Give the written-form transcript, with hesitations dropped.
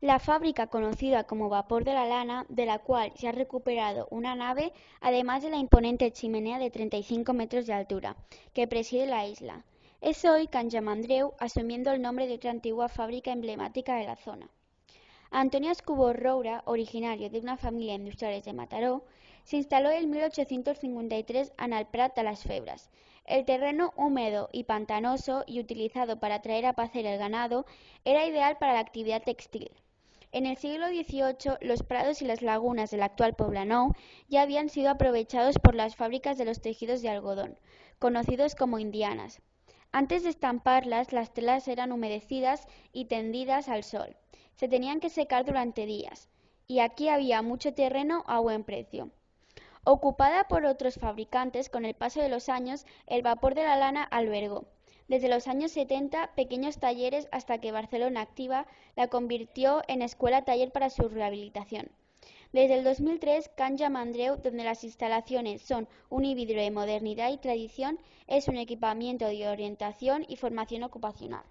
La fábrica conocida como Vapor de la Lana, de la cual se ha recuperado una nave, además de la imponente chimenea de 35 metros de altura, que preside la isla. Es hoy Can Jamandreu, asumiendo el nombre de otra antigua fábrica emblemática de la zona. Antonio Escubó Roura, originario de una familia industrial de Mataró, se instaló en 1853 en el Prat de las Febres. El terreno húmedo y pantanoso y utilizado para traer a pacer el ganado era ideal para la actividad textil. En el siglo XVIII, los prados y las lagunas del actual Poblenou ya habían sido aprovechados por las fábricas de los tejidos de algodón, conocidos como indianas. Antes de estamparlas, las telas eran humedecidas y tendidas al sol. Se tenían que secar durante días, y aquí había mucho terreno a buen precio. Ocupada por otros fabricantes, con el paso de los años, el vapor de la lana albergó, desde los años 70, pequeños talleres hasta que Barcelona Activa la convirtió en escuela-taller para su rehabilitación. Desde el 2003, Can Jamandreu, donde las instalaciones son un híbrido de modernidad y tradición, es un equipamiento de orientación y formación ocupacional.